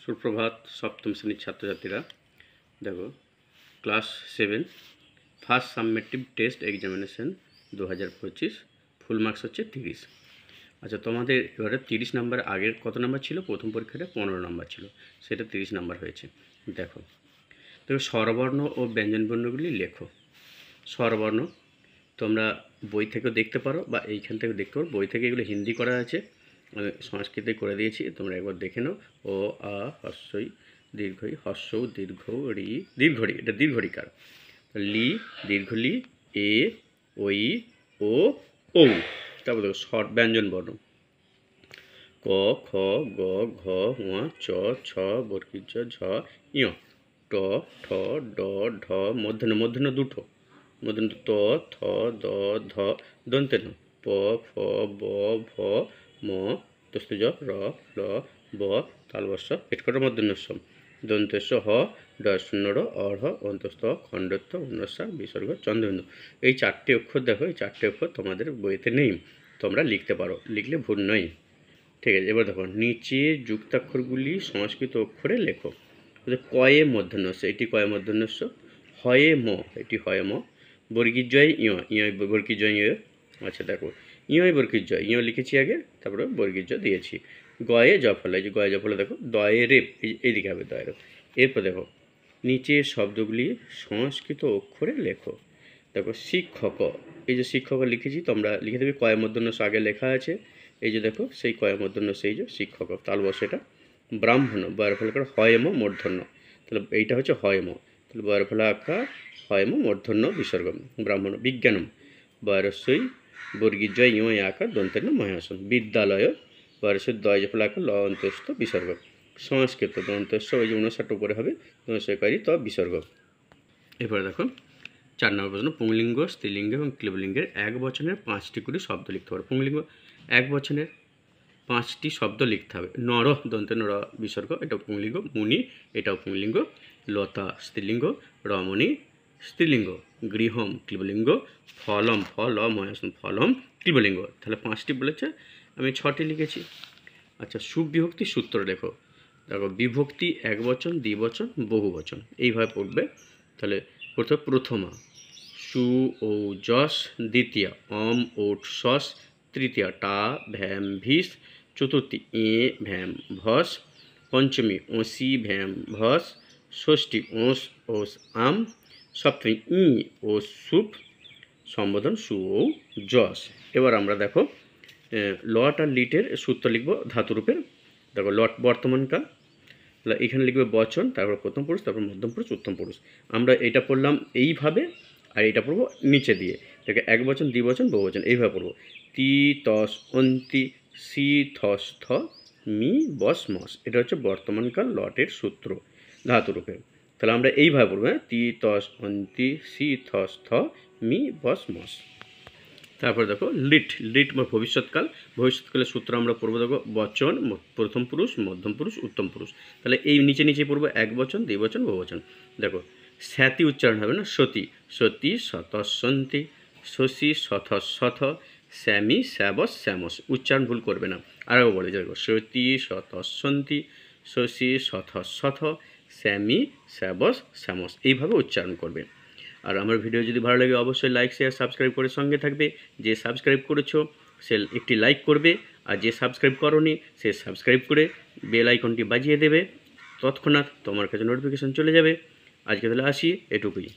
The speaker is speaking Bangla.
সুপ্রভাত সপ্তম শ্রেণীর ছাত্রছাত্রীরা। দেখো, class 7 first সাবমেটিভ test examination 2025, full marks হচ্ছে 30। আচ্ছা, তোমাদের এবারে 30 নাম্বার, আগের কত নাম্বার ছিল? প্রথম পরীক্ষাটা 15 নাম্বার ছিল, সেটা 30 নাম্বার হয়েছে। দেখো, স্বরবর্ণ ও ব্যঞ্জনবর্ণগুলি লেখো। স্বরবর্ণ তোমরা বই থেকেও দেখতে পারো বা এইখান থেকে দেখতে পারো। বই থেকে এগুলো হিন্দি করা আছে, আমি সংস্কৃতে করে দিয়েছি, তোমরা একবার দেখে নাও। ও, আ, হস্যই, দীর্ঘই, হস্যৌ, দীর্ঘ, রি, দীর্ঘরি, এটা দীর্ঘরিকার। লি, দীর্ঘ লি, এ, ওই, ও, ঔ। তারপর দেখো স্বর ব্যঞ্জন বর্ণ। ক, খ, গ, ঘ, ঙ, চ, ছ, বর্গীয় ঝ, ঞ, ট, ঠ, ড, ঢ, মূর্ধন্য, মূর্ধন্য দুটো, মূর্ধন্য ত, থ, দ, ধ, দন্তে ন, প, ফ, ব, ভ, ম, দস্তজ, র, ল, ব, তালবস্য, পেটকটা মূর্ধন্যস্ব, দন্তেস্ব, হ, ডশূন্য র, অর্হ, অন্তস্থ, খণ্ডত্ব, অনুস্বার, বিসর্গ, চন্দ্রবিন্দু। এই চারটে অক্ষর দেখো, এই চারটে অক্ষর তোমাদের বইতে নেই, তোমরা লিখতে পারো, লিখলে ভুল নয়। ঠিক আছে, এবার দেখো নিচে যুক্তাক্ষরগুলি সংস্কৃত অক্ষরে লেখো। কয়ে মূর্ধন্যস্ব, এটি কয়ে মূর্ধন্যস্ব। হয়ে ম, এটি হয়ে ম। বর্গীর্যয় ইয়, ইয় বর্গীর্যয় ইয়। আচ্ছা দেখো, ইয় বর্গীর্যয়, ইয় লিখেছি আগে, তারপরে বর্গীর্য দিয়েছি। গয়ে জফলা, এই যে গয়ে জফলা দেখো, দয়ে রেপ, এইদিকে হবে দয়ে রেপ। এরপর দেখো নিচের শব্দগুলি সংস্কৃত অক্ষরে লেখো। দেখো শিক্ষক, এই যে শিক্ষক লিখেছি, তোমরা লিখে দেবে কয়ে মূর্ধন্যস্ব আগে লেখা আছে। এই যে দেখো সেই কয়ে মূর্ধন্য, সেই যে শিক্ষক, তালবস্য এটা। ব্রাহ্মণ, বয়ের ফলাকার হয়ম মূর্ধন্য, তাহলে এইটা হচ্ছে হয়ম, তাহলে বয়ের ফলাকার হয়ম মূর্ধন্য বিসর্গ। ব্রাহ্মণ। বিজ্ঞানম, বয়রস্বই বর্গীর্যয় ইয় আকার দন্তেন মহাসন। বিদ্যালয়, বয়রস্বই দয় ফলাকার ল অন্তস্থ বিসর্গ। সংস্কৃত দন্তস্ব, ওই যে 59 উপরে হবে, সরকারি ত বিসর্গ। এরপরে দেখো 4 নম্বর প্রশ্ন, পুংলিঙ্গ, স্ত্রীলিঙ্গ এবং ক্লীবলিঙ্গের এক বচনের 5টি করে শব্দ লিখতে পারো। পুংলিঙ্গ এক বচনের 5টি শব্দ লিখতে হবে। নর, দন্তে নর বিসর্গ, এটাও পুংলিঙ্গ। মুনি, এটাও পুংলিঙ্গ। লতা স্ত্রীলিঙ্গ, রমণী স্ত্রীলিঙ্গ। গৃহম ক্লীবলিঙ্গ। ফলম, ফল মহাসন, ফলম ক্লীবলিঙ্গ। তাহলে 5টি বলেছে, আমি 6টি লিখেছি। আচ্ছা, সুবিভক্তি সূত্র লেখো। দেখো বিভক্তি একবচন, দ্বিবচন, বহুবচন, এইভাবে পড়বে। তাহলে প্রথমা সু ও যশ, দ্বিতীয়া অম ওট সস, তৃতীয়া টা ভ্যাম ভিস, চতুর্থী এ ভ্যাম ভস, পঞ্চমী ওসি ভ্যাম ভস, ষষ্ঠী ওস ওস আম, সপ্তমী ই ও সুপ, সম্বোধন সু ও যশ। এবার আমরা দেখো লট আর লিটের সূত্র লিখব ধাতুরূপের। দেখো লট বর্তমানকাল, এখানে লিখবে বচন, তারপর প্রথম পুরুষ, তারপর মধ্যম পুরুষ, উত্তম পুরুষ। আমরা এটা পড়লাম এইভাবে, আর এটা পড়বো নিচে দিয়ে। এটাকে এক বচন, দ্বিবচন, বহুবচন, এইভাবে পড়বো। তি তস অন্তি, সি থস থ, মি বস মস। এটা হচ্ছে বর্তমানকাল লটের সূত্র ধাতুরূপে। তাহলে আমরা এইভাবে পড়বো, হ্যাঁ, তি তস অন্তি, সি থস থ, মি বস মস। তারপরে দেখো লিট, লিট ভবিষ্যৎকাল। ভবিষ্যৎকালের সূত্র আমরা পড়বো, দেখো বচন, প্রথম পুরুষ, মধ্যম পুরুষ, উত্তম পুরুষ। তাহলে এই নিচে নিচে পড়বো এক বচন, দ্বিবচন, বহুবচন। দেখো স্যাতি উচ্চারণ হবে না, সতী, সতী শতসন্তী, শশী শথ শথ, শ্যামী শ্যাবস শ্যামস। উচ্চারণ ভুল করবে না। আরেকবার বলে দেখো সতী শতসন্তী, শশী শথ শথ, শ্যামী শ্যাবস শ্যামস, এইভাবে উচ্চারণ করবে। আর আমার ভিডিও যদি ভালো লাগে অবশ্যই লাইক, শেয়ার, সাবস্ক্রাইব করে সঙ্গে থাকবে। যে সাবস্ক্রাইব করেছো সে একটি লাইক করবে, আর যে সাবস্ক্রাইব করোনি সে সাবস্ক্রাইব করে বেল আইকনটি বাজিয়ে দেবে, তৎক্ষণাৎ তোমার কাছে নোটিফিকেশন চলে যাবে। আজকে তাহলে আসি, এটুকুই।